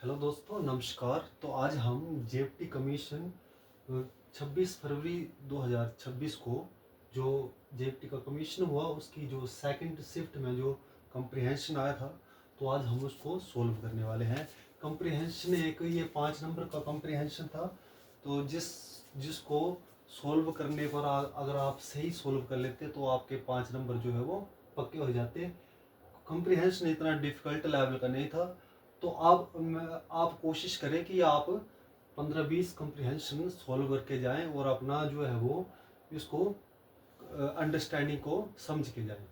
Hello दोस्तों, नमस्कार। तो आज हम जेएफटी कमीशन 26 फरवरी 2026 को जो जेएफटी का कमीशन हुआ उसकी जो सेकंड शिफ्ट में जो कंप्रीहेंशन आया था, तो आज हम उसको सोल्व करने वाले हैं। कंप्रीहेंशन एक ये 5 नंबर का कंप्रीहेंशन था। तो जिसको सोल्व करने पर अगर आप सही सोल्व कर लेते तो आपके 5 नंबर जो है वो पक्के हो जाते। कंप्रीहेंशन इतना डिफिकल्ट लेवल का नहीं था। तो आप कोशिश करें कि आप 15-20 कंप्रीहेंशन सॉल्व करके जाएं और अपना जो है वो इसको अंडरस्टैंडिंग को समझ के जाएं।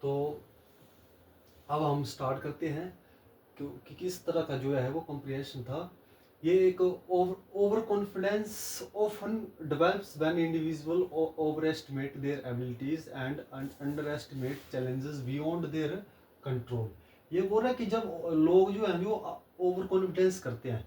तो अब हम स्टार्ट करते हैं कि किस तरह का जो है वो कंप्रीहेंशन था। ये एक over confidence often develops when individual over estimate there abilities and under estimate challenges beyond their control. ये बोल रहा है कि जब लोग जो है जो ओवर कॉन्फिडेंस करते हैं,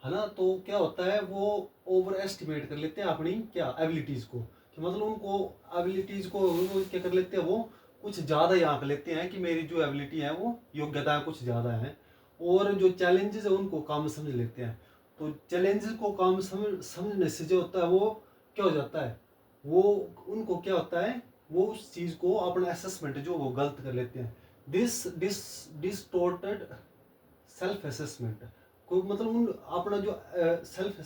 है ना, तो क्या होता है वो ओवर एस्टिमेट कर लेते हैं अपनी क्या एबिलिटीज को, कि मतलब उनको एबिलिटीज को वो क्या कर लेते हैं, वो कुछ ज़्यादा ही आंक लेते हैं कि मेरी जो एबिलिटी है वो योग्यता कुछ ज़्यादा है। और जो चैलेंजेस है उनको कम समझ लेते हैं। तो चैलेंजेस को कम समझने से जो होता है वो क्या हो जाता है, वो उनको क्या होता है, वो उस चीज़ को अपना असेसमेंट जो वो गलत कर लेते हैं। This dis distorted self assessment को मतलब उन अपना जो सेल्फ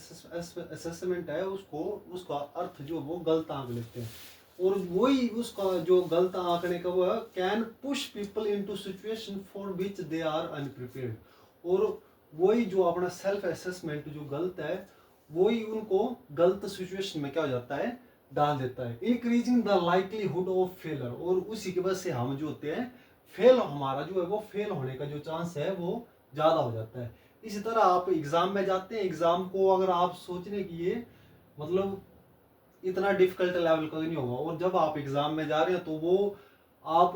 असेसमेंट है उसको उसका अर्थ जो वो गलत आंक लेते हैं। और वही उसका जो गलत आंकने का वो can push people into situation for which they are unprepared. और वही जो अपना सेल्फ असेसमेंट जो गलत है वही उनको गलत सिचुएशन में क्या हो जाता है, डाल देता है। Increasing the likelihood of failure. और उसी की वजह से हम जो होते हैं फेल, हमारा जो है वो फेल होने का जो चांस है वो ज़्यादा हो जाता है। इसी तरह आप एग्ज़ाम में जाते हैं, एग्ज़ाम को अगर आप सोचने की ये मतलब इतना डिफिकल्ट लेवल का नहीं होगा, और जब आप एग्ज़ाम में जा रहे हैं तो वो आप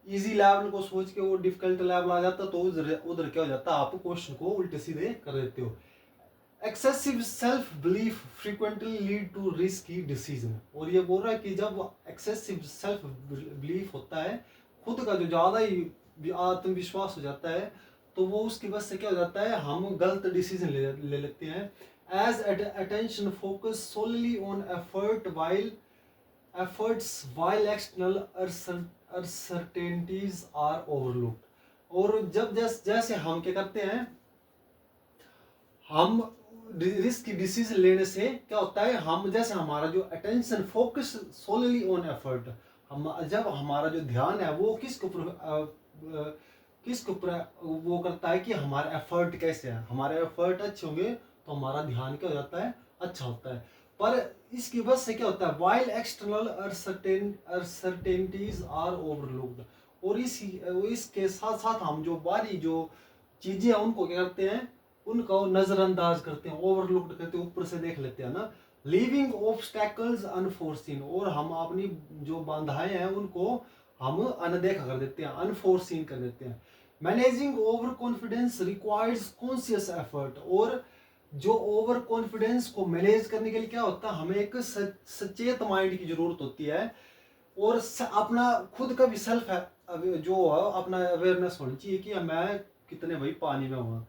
इजी लेवल को सोच के वो डिफिकल्ट लेवल आ जाता, तो उधर क्या हो जाता है, आप क्वेश्चन को उल्टे सीधे कर देते हो। Excessive self belief frequently lead to risky decision. और ये बोल रहा है कि जब एक्सेसिव सेल्फ बिलीफ होता है, खुद का जो ज़्यादा ही आत्मविश्वास हो जाता है, तो वो उसकी वजह से क्या हो जाता है, हम गलत डिसीजन ले लेते हैं। As attention focus solely on efforts while external uncertainties are overlooked. और जब जैसे हम क्या करते हैं, हम रिस्क की डिसीजन लेने से क्या होता है, हम जैसे हमारा जो attention focus solely on effort, हम जब हमारा जो ध्यान है वो किसके ऊपर वो करता है कि हमारा एफर्ट कैसे है, हमारे एफर्ट अच्छे होंगे तो हमारा ध्यान क्या हो जाता है, अच्छा होता है। पर इसकी वजह से क्या होता है, while external uncertainties are overlooked. और इसके साथ साथ हम जो बारी जो चीजें हैं उनको क्या करते हैं, उनको नजरअंदाज करते हैं, ओवरलुक्ड करते हैं, ऊपर से देख लेते हैं ना। Living obstacles unforeseen. और हम अपनी जो बाधाएं हैं उनको हम अनदेखा कर देते हैं, अनफोर्सिन कर देते हैं। Managing over confidence requires conscious effort. और जो ओवर कॉन्फिडेंस को मैनेज करने के लिए क्या होता है, हमें एक सचेत माइंड की जरूरत होती है। और अपना खुद का भी सेल्फ है जो अपना अवेयरनेस होनी चाहिए कि मैं कितने भाई पानी में हूँ।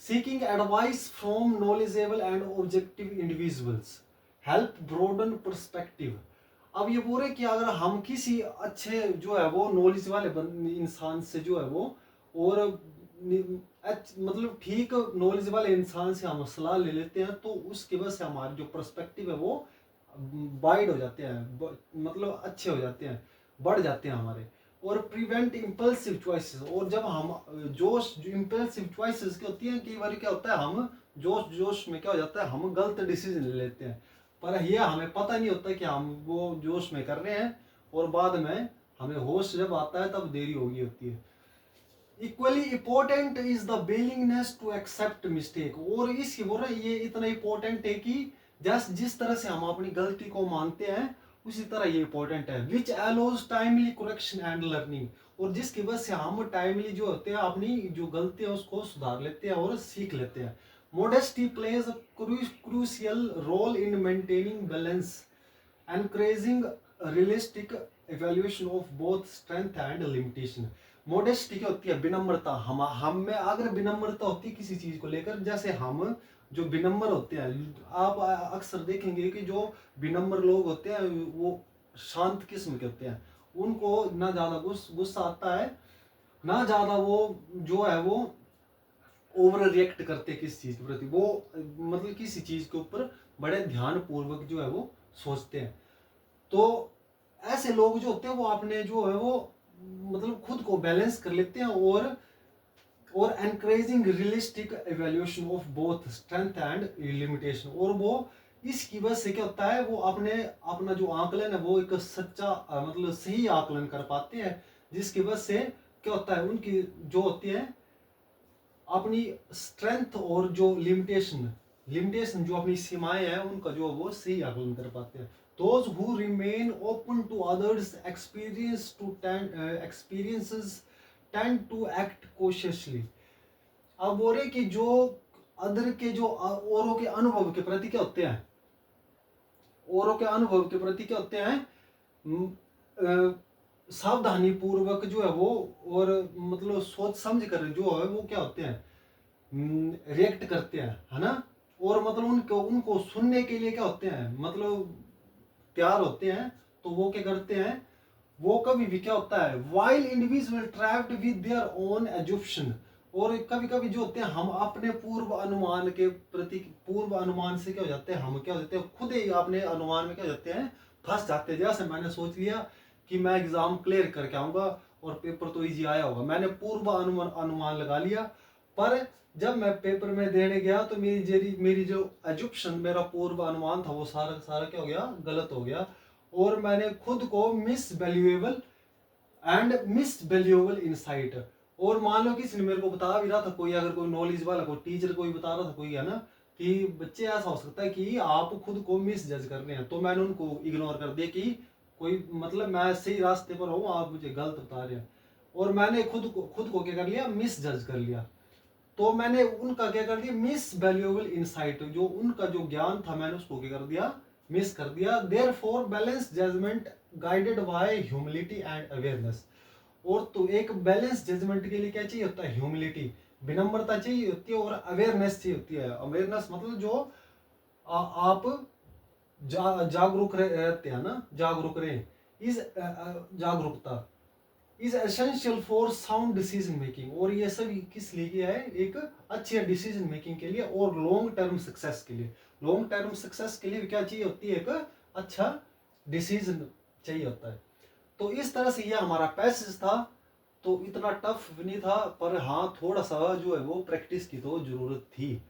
Seeking advice from knowledgeable and objective individuals help broaden perspective। अब ये बोल रहे कि अगर हम किसी अच्छे जो है वो नॉलेज वाले इंसान से जो है वो और मतलब ठीक नॉलेज वाले इंसान से हम सलाह ले लेते हैं, तो उसकी वजह से हमारे जो पर्सपेक्टिव है वो वाइड हो जाते हैं, मतलब अच्छे हो जाते हैं, बढ़ जाते हैं हमारे। और प्रिवेंट इम्पल्सिव चॉइसेस। और जब हम जोश जो इम्पल्सिव चॉइसेस क्या होती हैं, कई बार क्या होता है, हम जोश जोश में क्या हो जाता है, हम गलत डिसीजन ले लेते हैं, पर यह हमें पता नहीं होता कि हम वो जोश में कर रहे हैं, और बाद में हमें होश जब आता है तब देरी हो गई होती है। Equally important is the willingness to accept mistake. और इसकी बोल रहा है ये इतना इम्पोर्टेंट है कि जिस तरह से हम अपनी गलती को मानते हैं उसी तरह ये इम्पोर्टेंट है। विच एलोज टाइमली करेक्शन एंड लर्निंग। और जिसकी वजह से हम टाइमली जो होते हैं अपनी जो गलती है उसको सुधार लेते हैं और सीख लेते हैं। Modesty plays a crucial role in maintaining balance, encouraging realistic evaluation of both strength and limitation। Modesty क्या होती है? विनम्रता। हम में अगर विनम्रता होती है किसी चीज को लेकर, जैसे हम जो विनम्र होते हैं, आप अक्सर देखेंगे कि जो विनम्र लोग होते हैं वो शांत किस्म के होते हैं। उनको ना ज्यादा गुस्सा आता है, ना ज्यादा वो जो है वो ओवर रिएक्ट करते हैं किसी चीज के प्रति। वो मतलब किसी चीज के ऊपर बड़े ध्यान पूर्वक जो है वो सोचते हैं। तो ऐसे लोग जो होते हैं वो अपने जो है वो मतलब खुद को बैलेंस कर लेते हैं, और encouraging realistic evaluation of both strength and limitation. और वो इसकी वजह से क्या होता है, वो अपना जो आकलन है वो एक सच्चा मतलब सही आकलन कर पाते हैं, जिसकी वजह से क्या होता है, उनकी जो होती है अपनी स्ट्रेंथ और जो लिमिटेशन जो अपनी सीमाएं हैं उनका जो वो सही आकलन कर पाते हैं। Those who remain open to others experiences tend to act cautiously। अब बोल रहे कि जो अदर के जो औरों के अनुभव के प्रति क्या होते हैं, औरों के अनुभव के प्रति क्या होते हैं, सावधानी पूर्वक जो है वो, और मतलब सोच समझ कर जो है वो क्या होते हैं, रिएक्ट करते हैं, है ना। और मतलब उनको उनको सुनने के लिए क्या होते हैं, मतलब तैयार होते हैं। तो वो क्या करते हैं, वो कभी भी क्या होता है, while individual trapped with their own assumption. और कभी कभी जो होते हैं हम अपने पूर्व अनुमान के प्रति, पूर्व अनुमान से क्या हो जाते हैं, हम क्या हो जाते हैं खुद ही अपने अनुमान में क्या हो जाते हैं, फंस जाते हैं। जैसे मैंने सोच लिया कि मैं एग्जाम क्लियर करके आऊंगा और पेपर तो इजी आया होगा, मैंने पूर्व अनुमान लगा लिया। पर जब मैं पेपर में देने गया तो मेरी जो एजुप्शन, मेरा पूर्व अनुमान था वो सारा सारा क्या हो गया, गलत हो गया। और मैंने खुद को मिसवैल्यूएबल इनसाइट। और मान लो किसी ने मेरे को बता भी रहा था, कोई अगर कोई नॉलेज वाला कोई टीचर कोई बता रहा था कोई, है ना, कि बच्चे ऐसा हो सकता है कि आप खुद को मिस जज कर रहे हैं, तो मैंने उनको इग्नोर कर दिया कि कोई मतलब मैं सही रास्ते पर हूँ, आप मुझे गलत बता रहे हैं। और मैंने खुद को क्या कर लिया, मिस जज कर लिया। तो मैंने उनका क्या कर दिया, मिस वैल्यूएबल इनसाइट, जो उनका जो ज्ञान था मैंने उसको क्या कर दिया, मिस कर दिया। Therefore balance judgment guided by humility and awareness. और तो एक बैलेंस जजमेंट के लिए क्या चाहिए होता है, ह्यूमिलिटी, विनम्रता चाहिए होती है, और अवेयरनेस चाहिए होती है। अवेयरनेस मतलब जो आप जागरूक रहते हैं ना, जागरूक रहे, इस जागरूकता is essential for sound decision making. और ये सब किस लिए किया है, एक अच्छी डिसीजन मेकिंग के लिए और लॉन्ग टर्म सक्सेस के लिए। लॉन्ग टर्म सक्सेस के लिए क्या चाहिए होती है, एक अच्छा डिसीजन चाहिए होता है। तो इस तरह से ये हमारा पैसेज था। तो इतना टफ भी नहीं था, पर हाँ थोड़ा सा जो है वो प्रैक्टिस की तो जरूरत थी।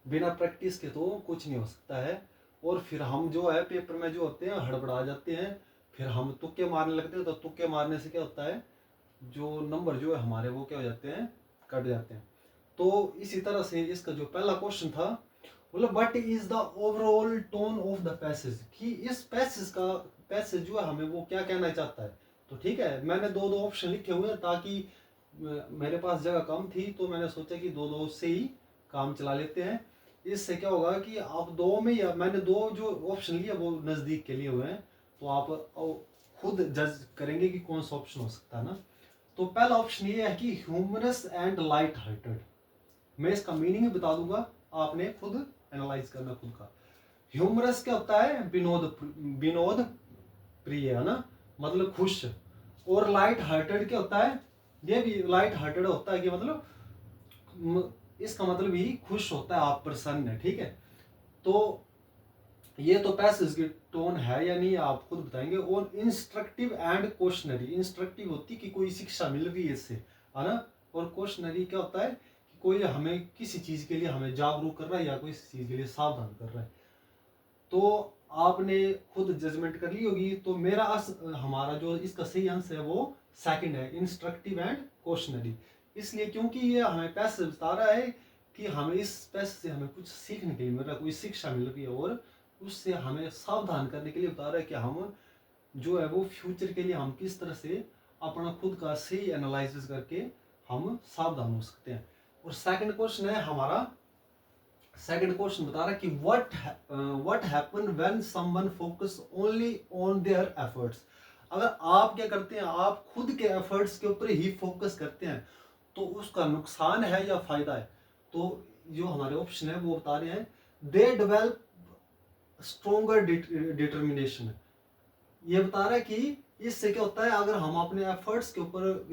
बिना प्रैक्टिस के तो कुछ नहीं हो सकता है। और फिर हम जो है पेपर में जो होते हैं हड़बड़ा जाते हैं, फिर हम तुक्के मारने लगते हैं। तो तुक्के मारने से क्या होता है, जो नंबर जो है हमारे वो क्या हो जाते हैं, कट जाते हैं। तो इसी तरह से इसका जो पहला क्वेश्चन था, मतलब what is the overall tone of the passage, कि इस पैसेज जो है हमें वो क्या कहना चाहता है। तो ठीक है, मैंने दो दो ऑप्शन लिखे हुए हैं ताकि मेरे पास जगह कम थी, तो मैंने सोचा कि दो दो से ही काम चला लेते हैं। इससे क्या होगा कि आप दो में, या मैंने दो जो ऑप्शन लिए वो नज़दीक के लिए हुए हैं, तो आप खुद जज करेंगे कि कौन सा ऑप्शन हो सकता है ना। तो पहला ऑप्शन ये है कि ह्यूमरस एंड लाइट हार्टेड। मैं इसका मीनिंग बता दूंगा, आपने खुद एनालाइज करना खुद का। ह्यूमरस क्या होता है, विनोद प्रिय, है ना, मतलब खुश। और लाइट हार्टेड क्या होता है, ये भी लाइट हार्टेड होता है कि मतलब इसका मतलब ही खुश होता है, आप प्रसन्न है, ठीक है। तो ये तो पैसेज की टोन है या नहीं आप खुद बताएंगे। और इंस्ट्रक्टिव एंड क्वेश्चनरी, इंस्ट्रक्टिव होती कि कोई शिक्षा मिल रही है इससे, है ना। और क्वेश्चनरी क्या होता है कि कोई हमें किसी चीज के लिए हमें जागरूक कर रहा है या कोई चीज के लिए सावधान कर रहा है। तो आपने खुद जजमेंट कर ली होगी। तो हमारा जो इसका सही आंसर है वो सेकंड है, इंस्ट्रक्टिव एंड क्वेश्चनरी। इसलिए क्योंकि ये हमें पैसेज बता रहा है कि हमें इस पैसेज से हमें कुछ सीखने के लिए मिल रहा है, कोई शिक्षा मिल रही है, और उससे हमें सावधान करने के लिए बता रहा है कि हम जो है वो फ्यूचर के लिए हम किस तरह से अपना खुद का सही एनालिसिस करके हम सावधान हो सकते हैं। और सेकंड क्वेश्चन है हमारा, सेकंड क्वेश्चन बता रहा है कि what happen when someone focus only on their efforts. अगर आप क्या करते हैं, आप खुद के एफर्ट्स के ऊपर ही फोकस करते हैं तो उसका नुकसान है या फायदा है? तो जो हमारे ऑप्शन है वो बता रहे हैं दे डेवलप स्ट्रोंगर डिटर्मिनेशन। ये बता रहा है कि इससे क्या होता है, अगर हम अपने एफर्ट्स के ऊपर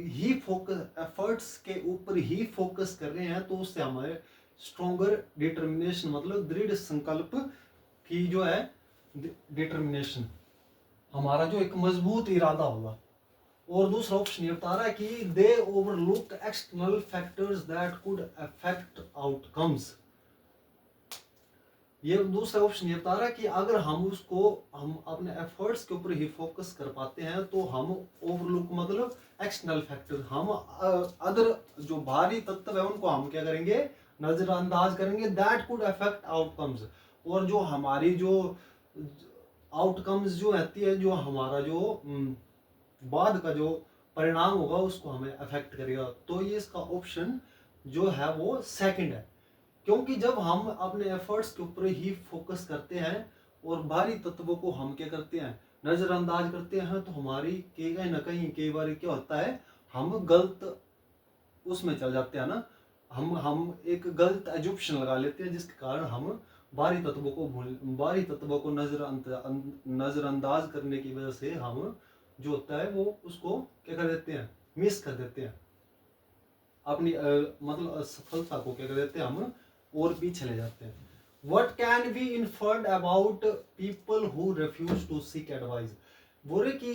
ही फोकस कर रहे हैं तो उससे हमारे स्ट्रोंगर डिटर्मिनेशन मतलब दृढ़ संकल्प की जो है डिटर्मिनेशन, हमारा जो एक मजबूत इरादा होगा। और दूसरा ऑप्शन ये बता रहा है कि they overlook external factors that could affect outcomes. ये दूसरा ऑप्शन ये बता रहा है कि अगर हम अपने एफर्ट्स के ऊपर ही फोकस कर पाते हैं तो हम ओवरलुक मतलब एक्सटर्नल फैक्टर, हम अदर जो बाहरी तत्व है उनको हम क्या करेंगे, नजरअंदाज करेंगे, दैट कुड अफेक्ट आउटकम्स। और जो हमारी जो आउटकम्स जो रहती है, जो हमारा जो बाद का जो परिणाम होगा उसको हमें अफेक्ट करेगा। तो ये इसका ऑप्शन जो है वो सेकंड है, क्योंकि जब हम अपने एफर्ट्स के ऊपर ही फोकस करते हैं और बाहरी तत्वों को हम क्या करते हैं, नजरअंदाज करते हैं, तो हमारी कहीं ना कहीं कई बार क्या होता है, हम गलत उसमें चल जाते हैं ना, हम एक गलत एजुप्शन लगा लेते हैं जिसके कारण हम बाहरी तत्वों को नजरअंदाज करने की वजह से हम जो होता है वो उसको क्या कर देते हैं, मिस कर देते हैं, अपनी मतलब सफलता को क्या कर देते हैं हम और पीछे ले जाते हैं। What can be inferred about people who refuse to seek advice? बोले कि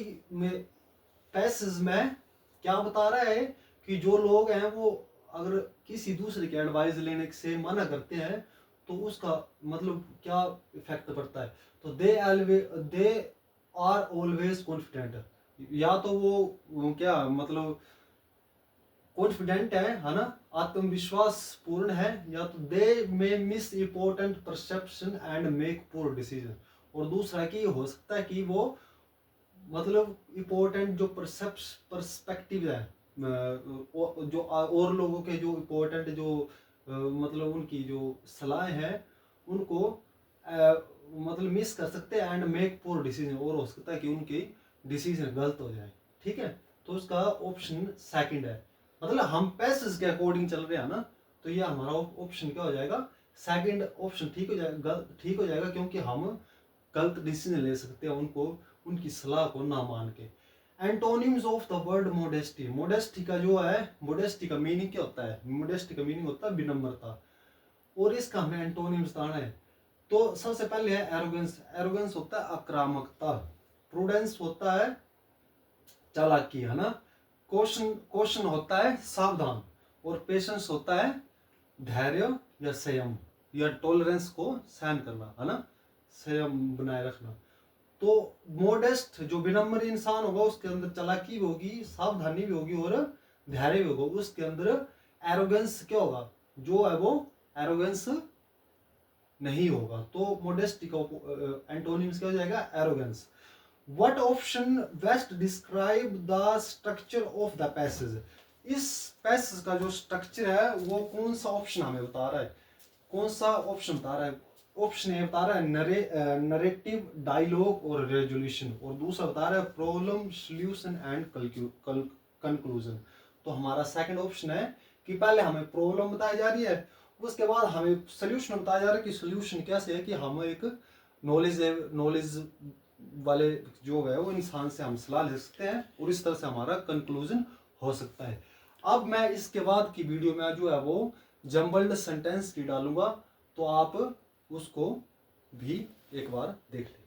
पैसेज में क्या बता रहा है कि जो लोग हैं वो अगर किसी दूसरे की एडवाइस लेने से मना करते हैं तो उसका मतलब क्या इफेक्ट पड़ता है। तो दे आर ऑलवेज कॉन्फिडेंट, या तो वो क्या मतलब कॉन्फिडेंट है ना, आत्मविश्वास पूर्ण है, या तो they may miss important perception and make poor decision. और दूसरा कि हो सकता है कि वो मतलब इंपॉर्टेंट जो पर्सपेक्टिव है, जो और लोगों के जो इंपॉर्टेंट जो मतलब उनकी जो सलाह है उनको मतलब मिस कर सकते हैं, एंड मेक पुअर डिसीजन, और हो सकता है कि उनकी डिसीजन गलत हो जाए। ठीक है, तो उसका ऑप्शन सेकंड है, मतलब हम पैसेज के अकॉर्डिंग चल रहे हैं ना, तो ये हमारा ऑप्शन क्या हो जाएगा, सेकंड ऑप्शन ठीक हो जाएगा, क्योंकि हम गलत डिसीजन ले सकते हैं उनको उनकी सलाह को ना मान के। Antonyms of the word modesty, modesty का जो है, मोडेस्टी का मीनिंग क्या होता है, मोडेस्टी का मीनिंग होता है विनम्रता, और इसका हमें एंटोनिम्स बताना है। तो सबसे पहले है एरोगेंस, एरोगेंस होता है आक्रामकता, प्रूडेंस होता है चालाकी, है ना, क्वेश्चन होता है सावधान, और पेशेंस होता है धैर्य या संयम या टॉलरेंस को सहन करना, है ना, संयम बनाए रखना। तो मोडेस्ट जो विनम्र इंसान होगा उसके अंदर चालाकी भी होगी, सावधानी भी होगी और धैर्य भी होगा, उसके अंदर एरोगेंस क्या होगा, जो है वो एरोगेंस नहीं होगा। तो मोडेस्टी का एंटोनिम्स क्या हो जाएगा, arrogance. What option best describe the structure of the passage? इस पैसेज का जो स्ट्रक्चर है वो कौन सा ऑप्शन हमें बता रहा है, कौन सा ऑप्शन बता रहा है? ऑप्शन ए बता रहा है नरेटिव, डायलॉग और रेजोल्यूशन, और दूसरा बता रहा है प्रॉब्लम सॉल्यूशन एंड कंक्लूजन। तो हमारा सेकंड ऑप्शन है कि पहले हमें प्रॉब्लम बताई जा रही है, उसके बाद हमें सोल्यूशन बताया जा रहा है कि सोल्यूशन कैसे है कि हम एक नॉलेज वाले जो है वो इंसान से हम सलाह ले सकते हैं, और इस तरह से हमारा कंक्लूजन हो सकता है। अब मैं इसके बाद की वीडियो में जो है वो जम्बल्ड सेंटेंस की डालूंगा, तो आप उसको भी एक बार देख लें।